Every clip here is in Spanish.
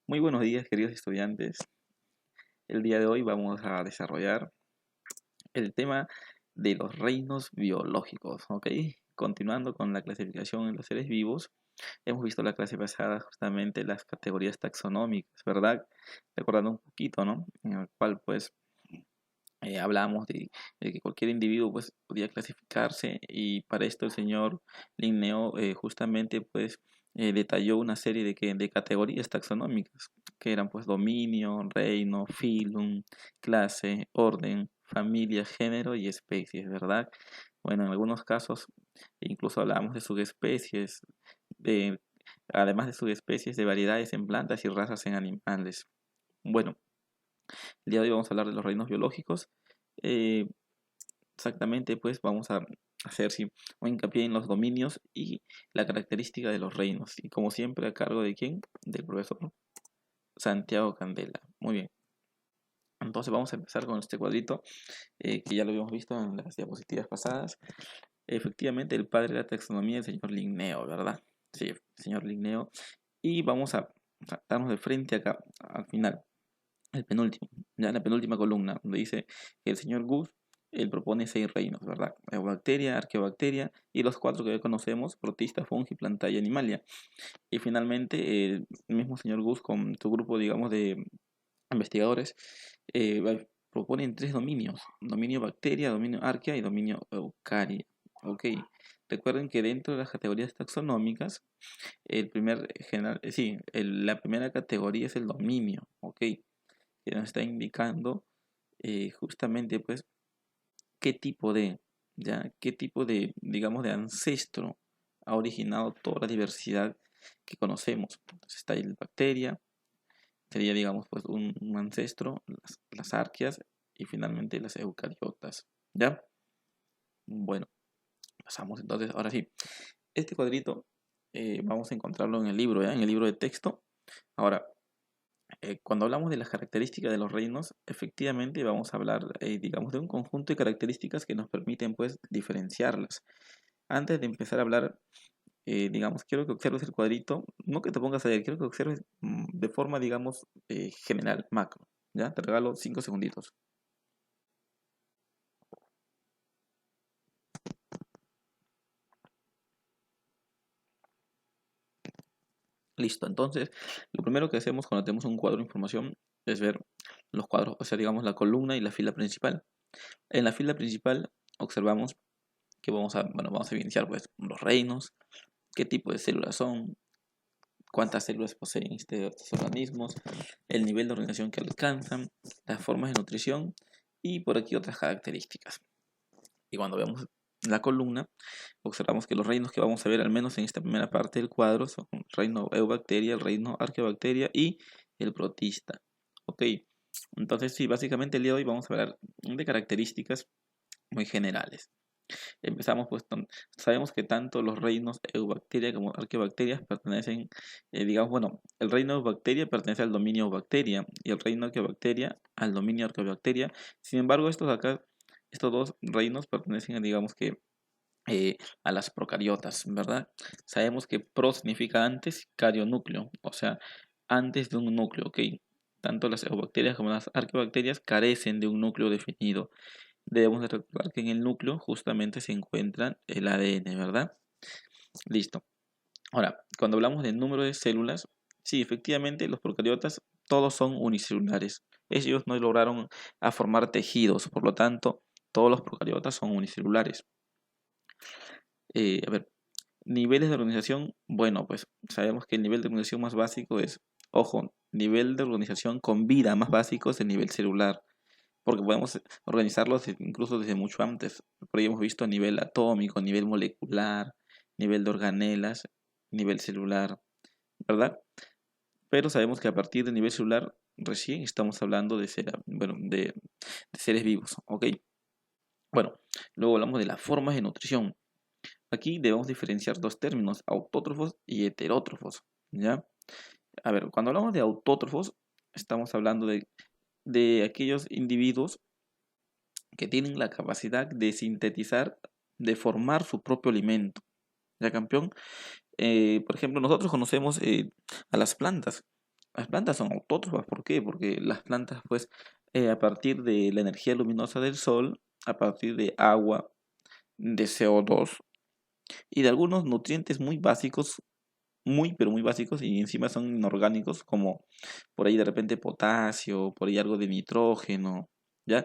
Muy buenos días, queridos estudiantes. El día de hoy vamos a desarrollar el tema de los reinos biológicos, ¿ok? Continuando con la clasificación en los seres vivos, hemos visto la clase pasada justamente las categorías taxonómicas, ¿verdad? Recordando un poquito, ¿no? En el cual, pues, hablamos de que cualquier individuo, pues, podía clasificarse y para esto el señor Linneo justamente, pues, detalló una serie de categorías taxonómicas, que eran pues dominio, reino, filum, clase, orden, familia, género y especies, ¿verdad? Bueno, en algunos casos incluso hablamos de subespecies, de, además de subespecies de variedades en plantas y razas en animales. Bueno, el día de hoy vamos a hablar de los reinos biológicos. Eh, Exactamente, pues vamos a hacer un hincapié en los dominios y la característica de los reinos. Y como siempre, a cargo de quién? Del profesor Santiago Candela. Muy bien. Entonces vamos a empezar con este cuadrito que ya lo habíamos visto en las diapositivas pasadas. Efectivamente, el padre de la taxonomía es el señor Linneo, ¿verdad? Sí, el señor Linneo. Y vamos a darnos de frente acá, al final, el penúltimo, ya en la penúltima columna, donde dice que el señor Gus, él propone 6 reinos, ¿verdad? Eubacteria, Arqueobacteria y los 4 que ya conocemos, protista, fungi, planta y animalia. Y finalmente, el mismo señor Gus con su grupo, digamos, de investigadores, proponen 3 dominios: dominio bacteria, dominio arquea y dominio eucaria. Ok, recuerden que dentro de las categorías taxonómicas, el primer general, sí, la primera categoría es el dominio, ok, que nos está indicando justamente pues qué tipo qué tipo de, digamos, de ancestro ha originado toda la diversidad que conocemos. Entonces está el bacteria, sería, digamos, pues un ancestro, las arqueas y finalmente las eucariotas. ¿Ya? Bueno, pasamos entonces, ahora sí, este cuadrito vamos a encontrarlo en el libro, ¿ya? En el libro de texto. Ahora, cuando hablamos de las características de los reinos, efectivamente vamos a hablar, digamos, de un conjunto de características que nos permiten, pues, diferenciarlas. Antes de empezar a hablar, digamos, quiero que observes el cuadrito, no que te pongas a leer, quiero que observes de forma, digamos, general, macro. ¿Ya? Te regalo 5 segunditos. Listo, entonces, lo primero que hacemos cuando tenemos un cuadro de información es ver los cuadros, o sea, digamos, la columna y la fila principal. En la fila principal observamos que vamos a evidenciar pues los reinos, qué tipo de células son, cuántas células poseen estos organismos, el nivel de organización que alcanzan, las formas de nutrición y por aquí otras características. Y cuando vemos la columna, observamos que los reinos que vamos a ver, al menos en esta primera parte del cuadro, son el reino Eubacteria, el reino Arqueobacteria y el protista. Ok, entonces sí, básicamente el día de hoy vamos a hablar de características muy generales. Empezamos pues, sabemos que tanto los reinos Eubacteria como Arqueobacterias pertenecen, digamos, bueno, el reino Eubacteria pertenece al dominio Bacteria y el reino Arqueobacteria al dominio Arqueobacteria. Sin embargo, estos dos reinos pertenecen, digamos que, a las procariotas, ¿verdad? Sabemos que pro significa antes, cario núcleo, o sea, antes de un núcleo, ¿ok? Tanto las eubacterias como las arqueobacterias carecen de un núcleo definido. Debemos de recordar que en el núcleo justamente se encuentra el ADN, ¿verdad? Listo. Ahora, cuando hablamos del número de células, sí, efectivamente los procariotas todos son unicelulares. Ellos no lograron a formar tejidos, por lo tanto, todos los procariotas son unicelulares. A ver, niveles de organización, bueno, pues sabemos que el nivel de organización más básico es, ojo, nivel de organización con vida más básico es el nivel celular, porque podemos organizarlos incluso desde mucho antes. Por ahí hemos visto a nivel atómico, nivel molecular, nivel de organelas, nivel celular, ¿verdad? Pero sabemos que a partir del nivel celular recién estamos hablando de seres vivos, ¿ok? Bueno, luego hablamos de las formas de nutrición. Aquí debemos diferenciar dos términos, autótrofos y heterótrofos, ¿ya? A ver, cuando hablamos de autótrofos, estamos hablando de aquellos individuos que tienen la capacidad de sintetizar, de formar su propio alimento. ¿Ya, campeón? Por ejemplo, nosotros conocemos a las plantas. Las plantas son autótrofas, ¿por qué? Porque las plantas, pues, a partir de la energía luminosa del sol, a partir de agua, de CO2 y de algunos nutrientes muy básicos, muy, pero muy básicos, y encima son inorgánicos, como por ahí de repente potasio, por ahí algo de nitrógeno, ¿ya?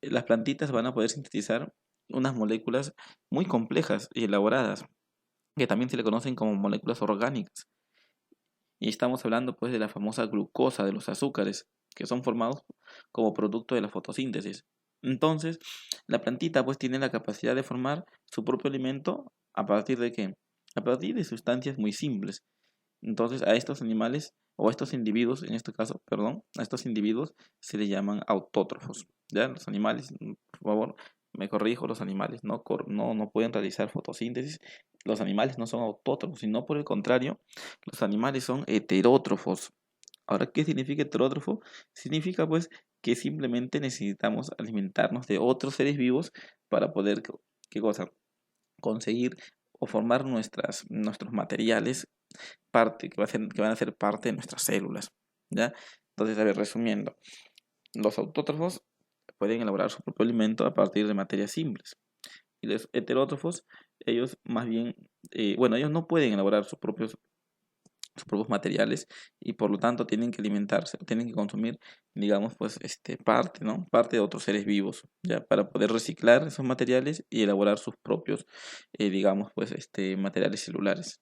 Las plantitas van a poder sintetizar unas moléculas muy complejas y elaboradas, que también se le conocen como moléculas orgánicas. Y estamos hablando pues de la famosa glucosa, de los azúcares, que son formados como producto de la fotosíntesis. Entonces, la plantita pues tiene la capacidad de formar su propio alimento ¿a partir de qué? A partir de sustancias muy simples. Entonces, a estos animales o a estos individuos, en este caso, perdón, a estos individuos se les llaman autótrofos. ¿Ya? Los animales, por favor, me corrijo, los animales no pueden realizar fotosíntesis. Los animales no son autótrofos, sino por el contrario, los animales son heterótrofos. Ahora, ¿qué significa heterótrofo? Significa pues que simplemente necesitamos alimentarnos de otros seres vivos para poder, ¿qué cosa? Conseguir o formar nuestros materiales que van a ser parte de nuestras células, ¿ya? Entonces, a ver, resumiendo, los autótrofos pueden elaborar su propio alimento a partir de materias simples. Y los heterótrofos, ellos más bien, bueno, ellos no pueden elaborar sus propios materiales y por lo tanto tienen que alimentarse, tienen que consumir, digamos, pues, parte, ¿no? Parte de otros seres vivos, ¿ya? Para poder reciclar esos materiales y elaborar sus propios, digamos, pues, materiales celulares.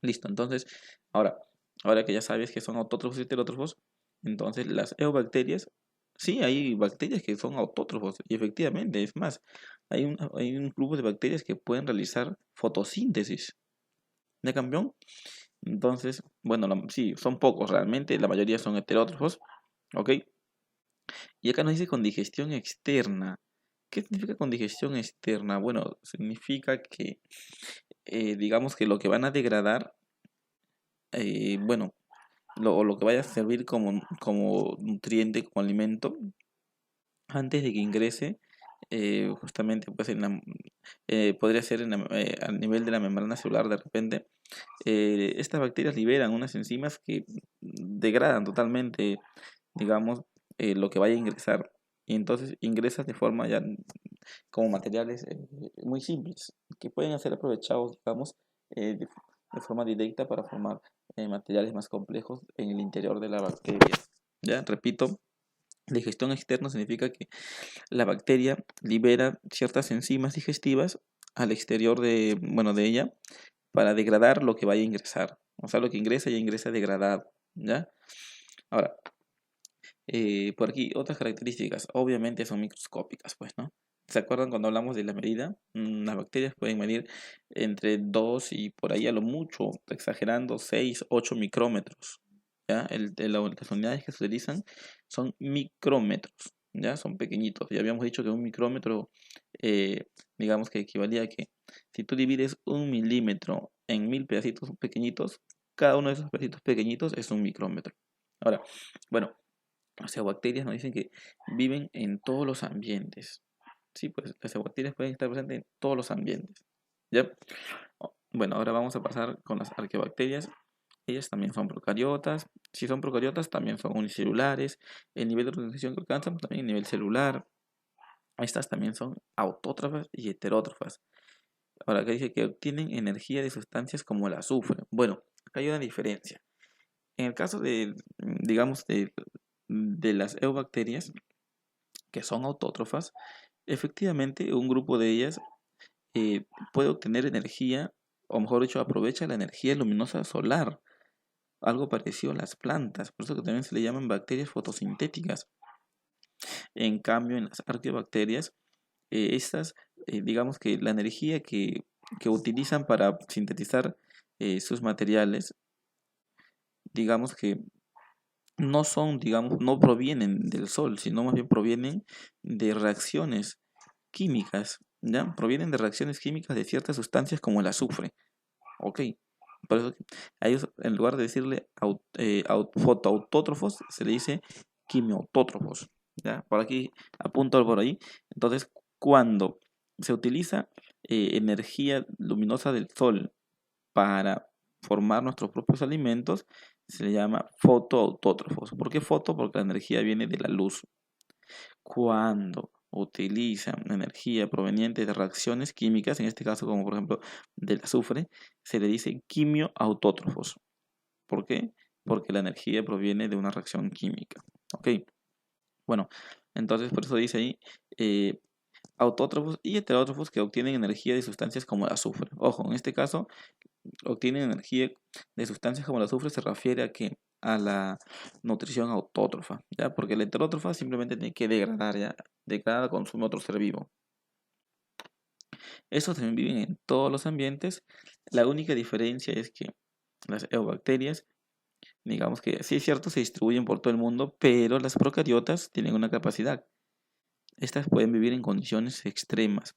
Listo, entonces, ahora, ahora que ya sabes que son autótrofos y heterótrofos, entonces las eubacterias, sí, hay bacterias que son autótrofos, y efectivamente, es más, hay un grupo de bacterias que pueden realizar fotosíntesis. ¿De campeón? Entonces, bueno, sí, son pocos realmente, la mayoría son heterótrofos, ¿ok? Y acá nos dice con digestión externa. ¿Qué significa con digestión externa? Bueno, significa que, digamos que lo que van a degradar, bueno, lo que vaya a servir como nutriente, como alimento, antes de que ingrese, justamente, pues, podría ser al nivel de la membrana celular de repente. Estas bacterias liberan unas enzimas que degradan totalmente, digamos, lo que vaya a ingresar. Y entonces ingresa de forma ya como materiales muy simples, que pueden ser aprovechados, digamos, de forma directa para formar materiales más complejos en el interior de la bacteria. Ya, repito, digestión externa significa que la bacteria libera ciertas enzimas digestivas al exterior bueno, de ella para degradar lo que vaya a ingresar. O sea, lo que ingresa ya ingresa degradado, ¿ya? Ahora, por aquí otras características, obviamente son microscópicas, pues, ¿no? ¿Se acuerdan cuando hablamos de la medida? Las bacterias pueden medir entre 2 y por ahí a lo mucho, exagerando, 6 8 micrómetros, ¿ya? Las unidades que se utilizan son micrómetros, ¿ya? Son pequeñitos. Ya habíamos dicho que un micrómetro, eh, digamos que equivalía a que si tú divides 1 milímetro en 1000 pedacitos pequeñitos, cada uno de esos pedacitos pequeñitos es un micrómetro. Ahora, bueno, las bacterias nos dicen que viven en todos los ambientes. Sí, pues las bacterias pueden estar presentes en todos los ambientes. ¿Ya? Bueno, ahora vamos a pasar con las arqueobacterias. Ellas también son procariotas. Si son procariotas, también son unicelulares. El nivel de organización que alcanzan también a nivel celular. Estas también son autótrofas y heterótrofas. Ahora, acá dice que obtienen energía de sustancias como el azufre. Bueno, acá hay una diferencia. En el caso de, digamos, de las eubacterias, que son autótrofas, efectivamente un grupo de ellas puede obtener energía, o mejor dicho, aprovecha la energía luminosa solar, algo parecido a las plantas, por eso que también se le llaman bacterias fotosintéticas. En cambio, en las arqueobacterias, estas, digamos que la energía que utilizan para sintetizar sus materiales, digamos que no son, digamos, no provienen del sol, sino más bien provienen de reacciones químicas, ¿ya? Provienen de reacciones químicas de ciertas sustancias como el azufre, ¿ok? Por eso a ellos, en lugar de decirle fotoautótrofos, se le dice quimiautótrofos, ¿ya? Por aquí, apunto por ahí. Entonces, cuando se utiliza energía luminosa del sol para formar nuestros propios alimentos, se le llama fotoautótrofos. ¿Por qué foto? Porque la energía viene de la luz. Cuando utilizan energía proveniente de reacciones químicas, en este caso como por ejemplo del azufre, se le dice quimioautótrofos. ¿Por qué? Porque la energía proviene de una reacción química. ¿Ok? Bueno, entonces por eso dice ahí eh, autótrofos y heterótrofos que obtienen energía de sustancias como el azufre. Ojo, en este caso, obtienen energía de sustancias como el azufre se refiere a que a la nutrición autótrofa, ¿ya? Porque la heterótrofa simplemente tiene que degradar, ¿ya? Degrada, consume otro ser vivo. Estos también viven en todos los ambientes. La única diferencia es que las eubacterias, digamos que sí es cierto, se distribuyen por todo el mundo, pero las procariotas tienen una capacidad. Estas pueden vivir en condiciones extremas.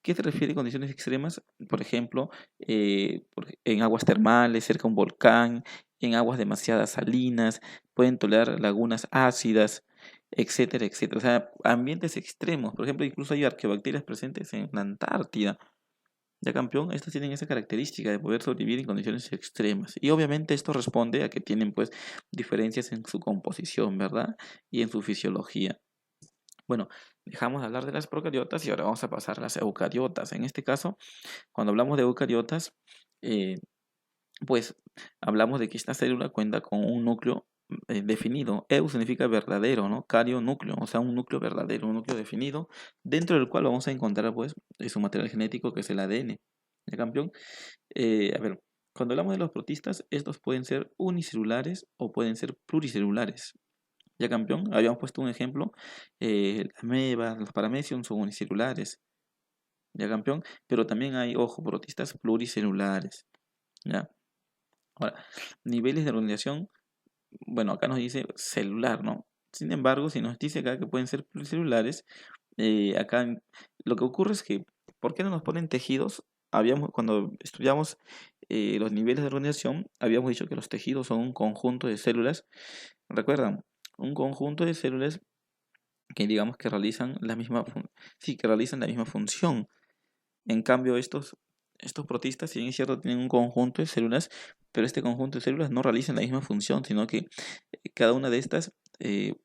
¿Qué se refiere a condiciones extremas? Por ejemplo, en aguas termales, cerca de un volcán, en aguas demasiadas salinas, pueden tolerar lagunas ácidas, etcétera, etcétera. O sea, ambientes extremos. Por ejemplo, incluso hay arqueobacterias presentes en la Antártida. Ya campeón, estas tienen esa característica de poder sobrevivir en condiciones extremas. Y obviamente esto responde a que tienen pues diferencias en su composición, ¿verdad? Y en su fisiología. Bueno, dejamos de hablar de las procariotas y ahora vamos a pasar a las eucariotas. En este caso, cuando hablamos de eucariotas, eh, pues hablamos de que esta célula cuenta con un núcleo definido. Eu significa verdadero, ¿no? Cario, núcleo, o sea, un núcleo verdadero, un núcleo definido, dentro del cual vamos a encontrar pues su material genético que es el ADN. ¿Ya, campeón? A ver, cuando hablamos de los protistas, estos pueden ser unicelulares o pueden ser pluricelulares. Ya campeón, habíamos puesto un ejemplo, las amebas, los paramecium son unicelulares, ya campeón, pero también hay, ojo, protistas pluricelulares, ya. Ahora, niveles de organización, bueno, acá nos dice celular, ¿no? Sin embargo, si nos dice acá que pueden ser pluricelulares, acá lo que ocurre es que, ¿por qué no nos ponen tejidos? Cuando estudiamos los niveles de organización, habíamos dicho que los tejidos son un conjunto de células, ¿recuerdan? Un conjunto de células que digamos que realizan la misma sí, que realizan la misma función. En cambio, estos protistas, si bien es cierto, tienen un conjunto de células, pero este conjunto de células no realizan la misma función, sino que cada una de estas,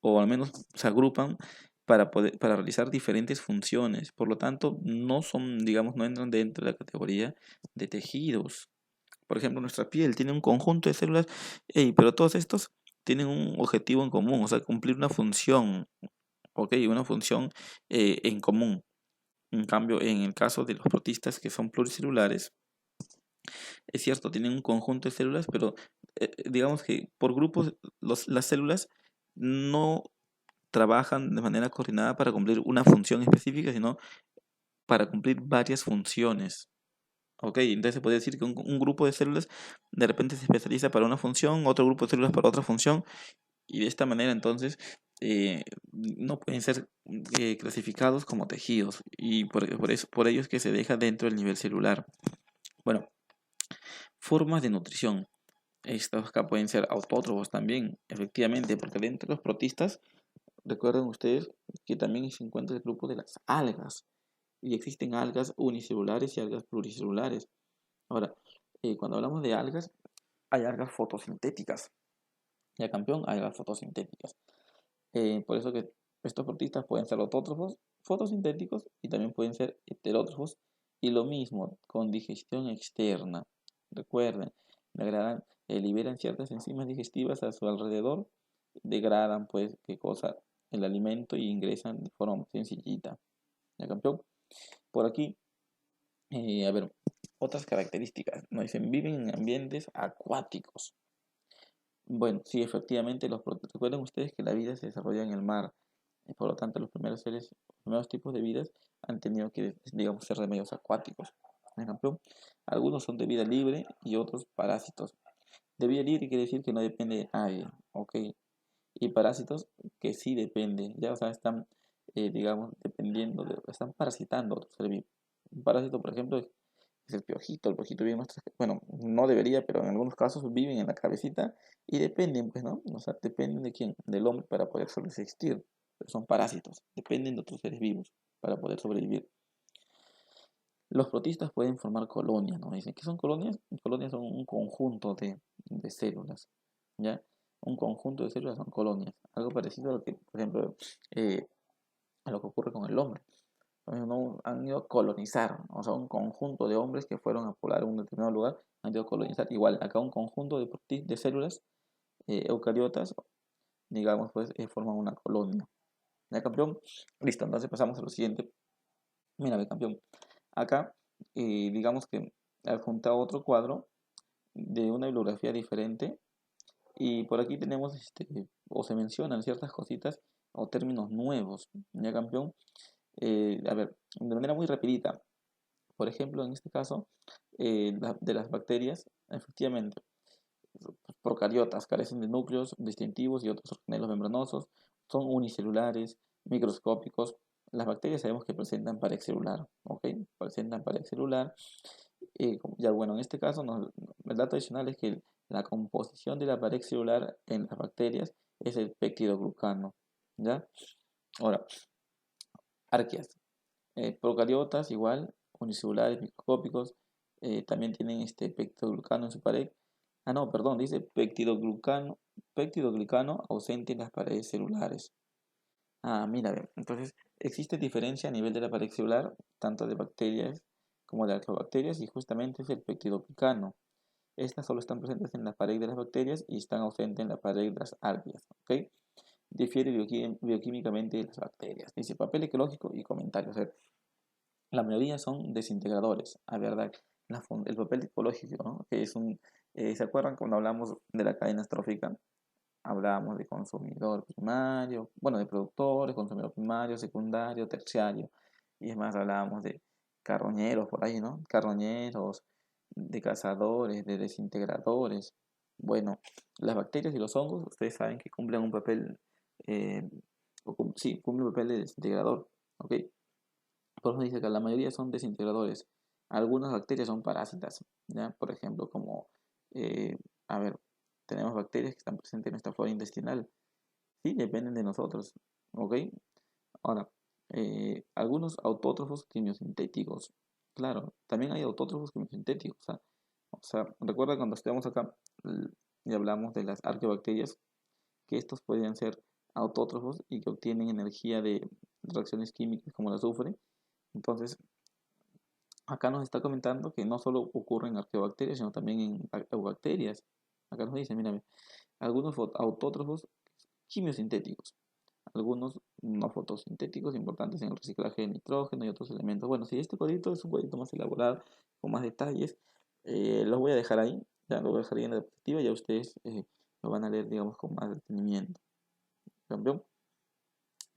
o al menos se agrupan para realizar diferentes funciones. Por lo tanto, no son, digamos, no entran dentro de la categoría de tejidos. Por ejemplo, nuestra piel tiene un conjunto de células, pero todos estos tienen un objetivo en común, o sea, cumplir una función. Ok, una función en común. En cambio, en el caso de los protistas que son pluricelulares, es cierto, tienen un conjunto de células, pero digamos que por grupos las células no trabajan de manera coordinada para cumplir una función específica, sino para cumplir varias funciones. Ok, entonces se puede decir que un grupo de células de repente se especializa para una función, otro grupo de células para otra función, y de esta manera entonces no pueden ser clasificados como tejidos y por ello es que se deja dentro del nivel celular. Bueno, formas de nutrición. Estos acá pueden ser autótrofos también, efectivamente, porque dentro de los protistas, recuerden ustedes que también se encuentra el grupo de las algas y existen algas unicelulares y algas pluricelulares. Ahora, cuando hablamos de algas, hay algas fotosintéticas. Ya campeón, hay algas fotosintéticas. Por eso que estos protistas pueden ser autótrofos, fotosintéticos y también pueden ser heterótrofos. Y lo mismo con digestión externa. Recuerden, liberan ciertas enzimas digestivas a su alrededor, degradan pues qué cosa, el alimento y ingresan de forma muy sencillita. ¿Ya campeón? Por aquí, a ver, otras características. Nos dicen, viven en ambientes acuáticos. Bueno, sí, efectivamente, recuerden ustedes que la vida se desarrolla en el mar. Y por lo tanto, los primeros tipos de vidas han tenido que, digamos, ser de medios acuáticos. Por ejemplo, algunos son de vida libre y otros parásitos. De vida libre quiere decir que no depende de nadie, ¿ok? Y parásitos que sí dependen, ya, o sea, están, digamos, están parasitando a otro ser vivo. Un parásito, por ejemplo, es el piojito vive en bueno, no debería, pero en algunos casos viven en la cabecita y dependen, pues, ¿no? O sea, dependen de quién, del hombre para poder subsistir. Pero son parásitos, dependen de otros seres vivos para poder sobrevivir. Los protistas pueden formar colonias, ¿no? Dicen, ¿qué son colonias? Colonias son un conjunto de células. ¿ya? Un conjunto de células son colonias, algo parecido a lo que, por ejemplo, eh, a lo que ocurre con el hombre. Entonces, no, han ido a colonizar, o sea, un conjunto de hombres que fueron a poblar un determinado lugar, han ido a colonizar. Igual, acá un conjunto de células eucariotas, digamos, pues forman una colonia. ¿Ya, campeón? Listo, entonces pasamos a lo siguiente. Mira, campeón. Acá, digamos que he adjuntado otro cuadro de una bibliografía diferente y por aquí tenemos, o se mencionan ciertas cositas o términos nuevos, ¿ya, campeón? A ver, de manera muy rapidita. Por ejemplo, en este caso, de las bacterias, efectivamente, procariotas carecen de núcleos distintivos y otros organelos membranosos, son unicelulares, microscópicos. Las bacterias sabemos que presentan pared celular, ¿ok? Presentan pared celular. Ya bueno, en este caso, el dato adicional es que la composición de la pared celular en las bacterias es el peptidoglucano, ¿ya? Ahora, arqueas. Procariotas igual, unicelulares, microscópicos, también tienen este peptidoglucano en su pared. Ah, no, perdón, dice peptidoglicano ausente en las paredes celulares. Ah, mira, bien. Entonces, existe diferencia a nivel de la pared celular, tanto de bacterias como de arqueobacterias, y justamente es el peptidoglicano. Estas solo están presentes en la pared de las bacterias y están ausentes en la pared de las arqueas, ¿ok? Difiere bioquímicamente de las bacterias. Dice papel ecológico y comentarios. La mayoría son desintegradores, a verdad. El papel ecológico, ¿no? Que es ¿se acuerdan cuando hablamos de la cadena estrófica? Hablábamos de consumidor primario, bueno, de productores, consumidor primario, secundario, terciario. Y es más, hablábamos de carroñeros por ahí, ¿no? Carroñeros, de cazadores, de desintegradores. Bueno, las bacterias y los hongos, ustedes saben que cumplen un papel, eh, sí, cumplen un papel de desintegrador, ¿ok? Por eso dice que la mayoría son desintegradores. Algunas bacterias son parásitas, ¿ya? Por ejemplo, como, eh, a ver, tenemos bacterias que están presentes en nuestra flora intestinal. Sí, dependen de nosotros, ¿ok? Ahora, algunos autótrofos quimiosintéticos. Claro, también hay autótrofos quimiosintéticos. O sea, recuerda cuando estudiamos acá y hablamos de las arqueobacterias, que estos podrían ser autótrofos y que obtienen energía de reacciones químicas como el azufre. Entonces, acá nos está comentando que no solo ocurre en arqueobacterias, sino también en eubacterias. Acá nos dice, mírame, algunos autótrofos quimiosintéticos, algunos no fotosintéticos importantes en el reciclaje de nitrógeno y otros elementos. Bueno, si este cuadrito es un cuadrito más elaborado, con más detalles, los voy a dejar ahí, ya lo voy a dejar ahí en la diapositiva, ya ustedes lo van a leer, digamos, con más detenimiento. ¿Campeón?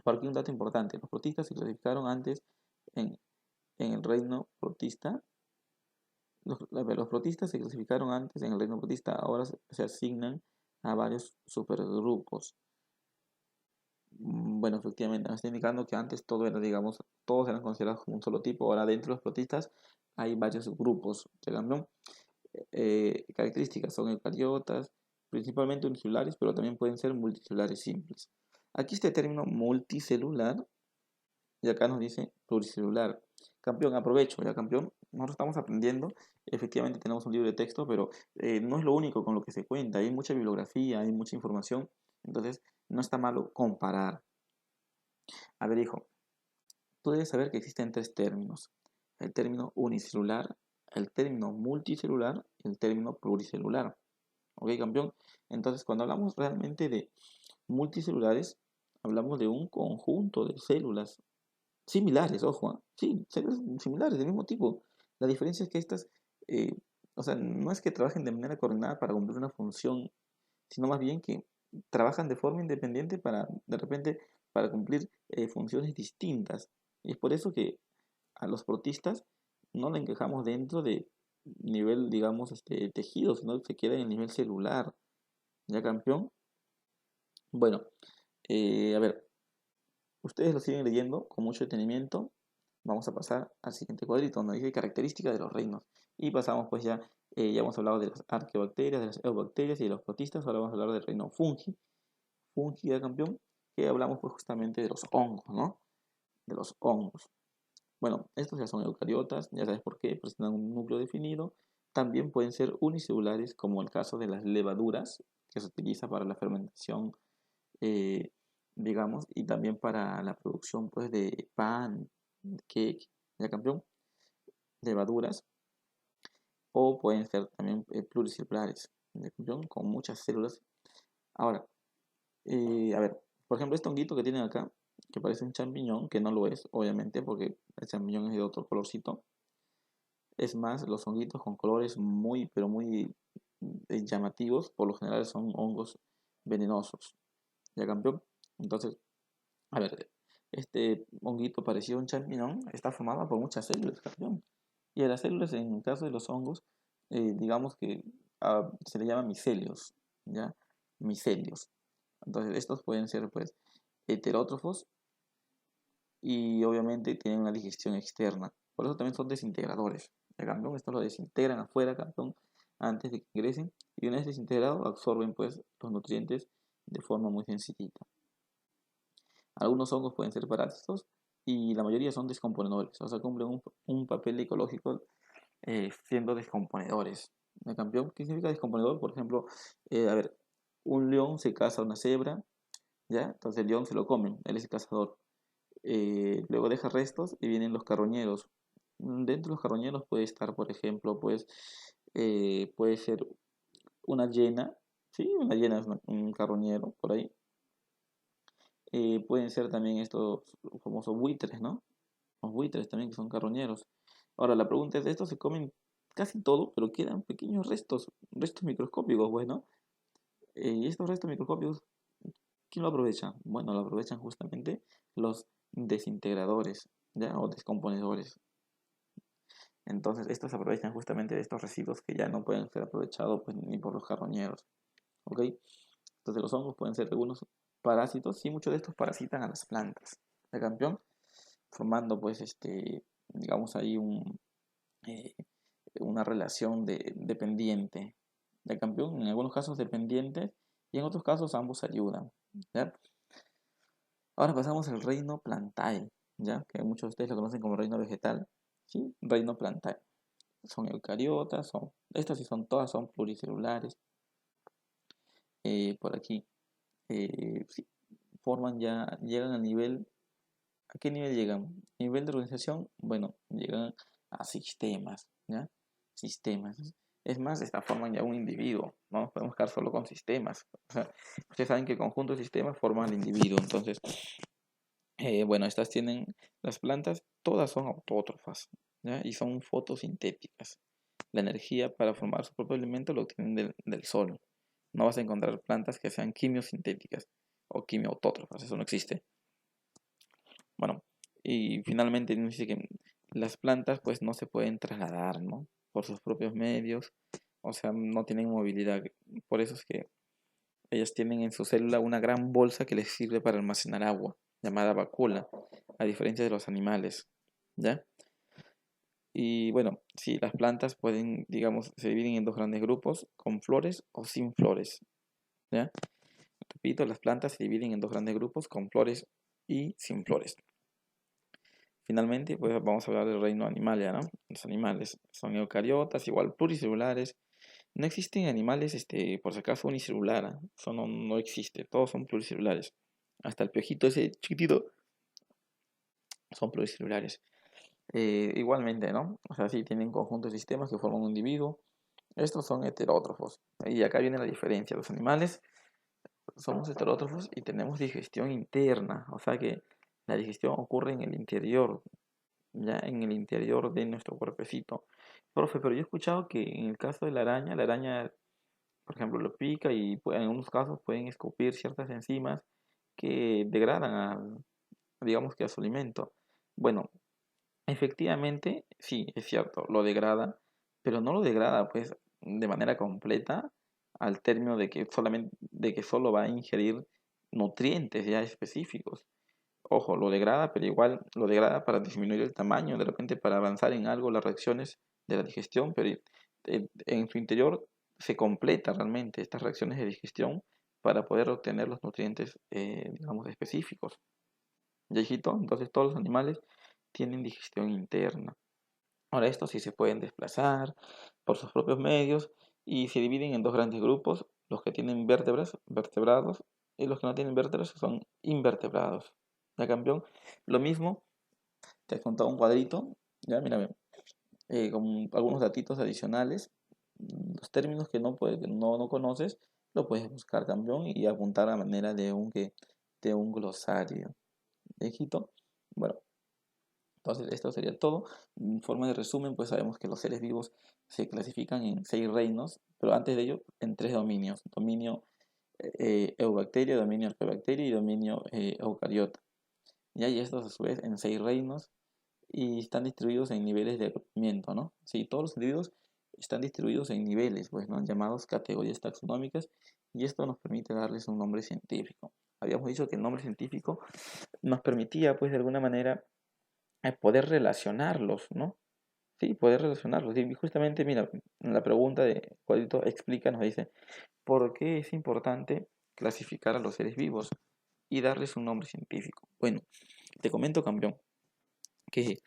Por aquí un dato importante, los protistas se clasificaron antes en, en el reino protista. Los protistas se clasificaron antes en el reino protista, ahora se asignan a varios supergrupos. Bueno, efectivamente, nos está indicando que antes todo era, digamos, todos eran considerados como un solo tipo. Ahora dentro de los protistas hay varios grupos. ¿Se cambió? Características son eucariotas, principalmente unicelulares, pero también pueden ser multicelulares simples. Aquí este término multicelular y acá nos dice pluricelular. Campeón, aprovecho, ya campeón. Nosotros estamos aprendiendo. Efectivamente tenemos un libro de texto, pero no es lo único con lo que se cuenta. Hay mucha bibliografía, hay mucha información. Entonces, no está malo comparar. A ver, hijo, tú debes saber que existen tres términos. El término unicelular, el término multicelular y el término pluricelular. ¿Ok, campeón? Entonces, cuando hablamos realmente de multicelulares, hablamos de un conjunto de células similares, ojo, sí, células similares, del mismo tipo. La diferencia es que estas, eh, o sea, no es que trabajen de manera coordinada para cumplir una función, sino más bien que trabajan de forma independiente para, de repente, para cumplir funciones distintas. Y es por eso que a los protistas no le encajamos dentro de nivel, digamos, tejido, sino que se queda en el nivel celular. ¿Ya, campeón? Bueno, a ver, ustedes lo siguen leyendo con mucho detenimiento. Vamos a pasar al siguiente cuadrito donde dice características de los reinos. Y pasamos pues ya hemos hablado de las arqueobacterias, de las eubacterias y de los protistas. Ahora vamos a hablar del reino fungi. Fungi, ¿ya, campeón? Que hablamos pues justamente de los hongos, ¿no? De los hongos. Bueno, estos ya son eucariotas, ya sabes por qué, presentan un núcleo definido. También pueden ser unicelulares, como el caso de las levaduras. que se utiliza para la fermentación, eh, digamos, y también para la producción pues de pan, cake, ya campeón, levaduras, o pueden ser también pluricelulares, ya campeón, con muchas células. Ahora, a ver, por ejemplo, este honguito que tienen acá, que parece un champiñón, que no lo es, obviamente, porque el champiñón es de otro colorcito. Es más, los honguitos con colores muy, pero muy llamativos, por lo general son hongos venenosos. ¿Ya campeón? Entonces, a ver, este honguito parecido a un champiñón está formado por muchas células, campeón. Y a las células, en el caso de los hongos, digamos que se le llama micelios, ¿ya? Micelios. Entonces, estos pueden ser, pues, heterótrofos y obviamente tienen una digestión externa. Por eso también son desintegradores. El campeón, estos lo desintegran afuera, campeón, antes de que ingresen. Y una vez desintegrado, absorben, pues, los nutrientes de forma muy sencillita. Algunos hongos pueden ser parásitos y la mayoría son descomponedores, o sea, cumplen un papel ecológico siendo descomponedores. ¿El campeón? ¿Qué significa descomponedor? Por ejemplo, a ver, un león se caza a una cebra, ¿ya? Entonces el león se lo comen, él es el cazador. Luego deja restos y vienen los carroñeros. Dentro de los carroñeros puede estar, por ejemplo, pues, puede ser una hiena, ¿sí? Una hiena es un carroñero, por ahí. Pueden ser también estos famosos buitres, ¿no? Los buitres también que son carroñeros. Ahora, la pregunta es, ¿estos se comen casi todo, pero quedan pequeños restos microscópicos, bueno? Y estos restos microscópicos, ¿quién lo aprovecha? Bueno, lo aprovechan justamente los desintegradores, ¿ya? O descomponedores. Entonces, estos aprovechan justamente de estos residuos que ya no pueden ser aprovechados pues, ni por los carroñeros, ¿ok? Entonces, los hongos pueden ser algunos parásitos y muchos de estos parasitan a las plantas, ¿de campeón? Formando pues digamos ahí eh, una relación dependiente de campeón, en algunos casos dependientes y en otros casos ambos ayudan, ¿ya? Ahora pasamos al reino plantae, ¿ya? Que muchos de ustedes lo conocen como reino vegetal, ¿sí? Reino plantae. Son eucariotas, estas sí son todas, son pluricelulares. Por aquí, sí, forman ya, llegan a nivel. ¿A qué nivel llegan? Nivel de organización, bueno, llegan a sistemas, ¿ya? Sistemas. Es más, esta forman ya un individuo, no podemos quedar solo con sistemas. O sea, ustedes saben que el conjunto de sistemas forman al individuo, entonces, bueno, estas tienen, las plantas, todas son autótrofas, ¿ya? Y son fotosintéticas. La energía para formar su propio alimento lo obtienen del sol. No vas a encontrar plantas que sean quimiosintéticas o quimioautótrofas, eso no existe. Bueno, y finalmente nos dice que las plantas pues no se pueden trasladar, ¿no? Por sus propios medios, o sea, no tienen movilidad. Por eso es que ellas tienen en su célula una gran bolsa que les sirve para almacenar agua, llamada vacuola, a diferencia de los animales, ¿ya? Y bueno, sí, las plantas pueden, digamos, se dividen en dos grandes grupos, con flores o sin flores, ¿ya? Repito, las plantas se dividen en dos grandes grupos, con flores y sin flores. Finalmente, pues vamos a hablar del reino animal, ¿ya? ¿No? Los animales son eucariotas, igual pluricelulares. No existen animales, por si acaso, unicelular, ¿ah? Eso no existe, todos son pluricelulares. Hasta el piojito ese chiquitito son pluricelulares. Igualmente, ¿no? O sea, sí tienen conjuntos de sistemas que forman un individuo. Estos son heterótrofos. Y acá viene la diferencia. Los animales somos heterótrofos y tenemos digestión interna. O sea que la digestión ocurre en el interior, ya en el interior de nuestro cuerpecito. Profe, pero yo he escuchado que en el caso de la araña, por ejemplo, lo pica y en algunos casos pueden escupir ciertas enzimas que degradan digamos que a su alimento. Bueno, efectivamente, sí, es cierto, lo degrada, pero no lo degrada pues de manera completa al término de que solo va a ingerir nutrientes ya específicos. Ojo, lo degrada, pero igual lo degrada para disminuir el tamaño, de repente para avanzar en algo las reacciones de la digestión, pero en su interior se completa realmente estas reacciones de digestión para poder obtener los nutrientes, digamos, específicos. ¿Ya, hijito? Entonces todos los animales tienen digestión interna. Ahora, estos sí se pueden desplazar por sus propios medios y se dividen en dos grandes grupos, los que tienen vértebras, vertebrados, y los que no tienen vértebras son invertebrados. ¿Ya, campeón? Lo mismo, te he contado un cuadrito, ya, mira, con algunos datitos adicionales, los términos que no conoces, lo puedes buscar, campeón, y apuntar a manera de un glosario. ¿Hijito? Bueno, entonces esto sería todo. En forma de resumen, pues sabemos que los seres vivos se clasifican en 6 reinos, pero antes de ello en 3 dominios. Dominio eubacterio, dominio arqueobacterio y dominio eucariota. Y estos a su vez en 6 reinos y están distribuidos en niveles de agrupamiento, ¿no? Sí, todos los individuos están distribuidos en niveles, pues, ¿no? Llamados categorías taxonómicas, y esto nos permite darles un nombre científico. Habíamos dicho que el nombre científico nos permitía, pues, de alguna manera, poder relacionarlos, ¿no? Sí, poder relacionarlos. Y justamente, mira, en la pregunta de Cuadrito explica, nos dice, ¿por qué es importante clasificar a los seres vivos y darles un nombre científico? Bueno, te comento, campeón, que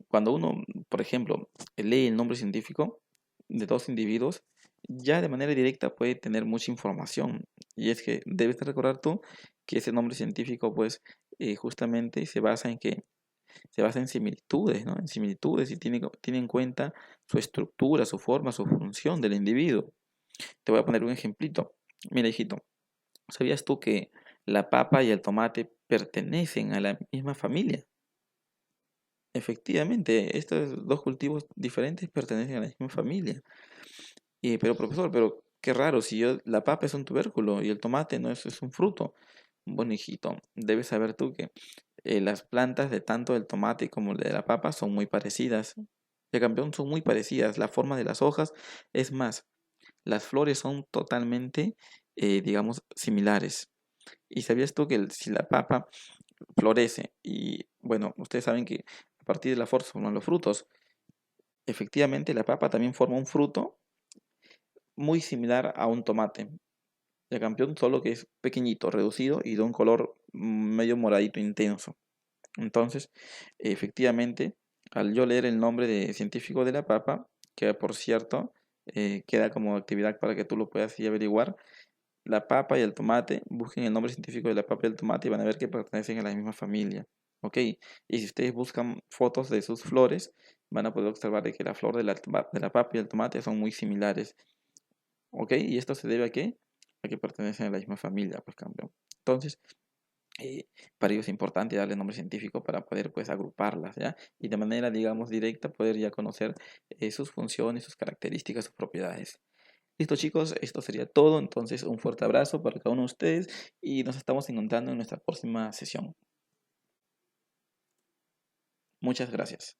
cuando uno, por ejemplo, lee el nombre científico de dos individuos, ya de manera directa puede tener mucha información. Y es que debes de recordar tú que ese nombre científico, pues, justamente se basa en similitudes, ¿no? En similitudes y tiene en cuenta su estructura, su forma, su función del individuo. Te voy a poner un ejemplito. Mira, hijito, ¿sabías tú que la papa y el tomate pertenecen a la misma familia? Efectivamente, estos dos cultivos diferentes pertenecen a la misma familia. Pero profesor, pero qué raro, si la papa es un tubérculo y el tomate no es un fruto. Bueno, hijito, debes saber tú que las plantas de tanto del tomate como de la papa son muy parecidas. De campeón son muy parecidas. La forma de las hojas es más, las flores son totalmente, digamos, similares. ¿Y sabías tú que si la papa florece y, bueno, ustedes saben que a partir de la flor se forman los frutos? Efectivamente, la papa también forma un fruto muy similar a un tomate. El campeón, solo que es pequeñito, reducido y de un color medio moradito intenso. Entonces, efectivamente, al yo leer el nombre científico de la papa, que por cierto queda como actividad para que tú lo puedas y averiguar, la papa y el tomate, busquen el nombre científico de la papa y el tomate y van a ver que pertenecen a la misma familia. ¿Ok? Y si ustedes buscan fotos de sus flores, van a poder observar de que la flor de la papa y el tomate son muy similares. ¿Ok? Y esto se debe a qué? A que pertenecen a la misma familia, pues, campeón. Entonces, eh, para ello es importante darle nombre científico para poder, pues, agruparlas, ¿ya? Y de manera, digamos, directa poder ya conocer sus funciones, sus características, sus propiedades. Listo, chicos, esto sería todo. Entonces, un fuerte abrazo para cada uno de ustedes y nos estamos encontrando en nuestra próxima sesión. Muchas gracias.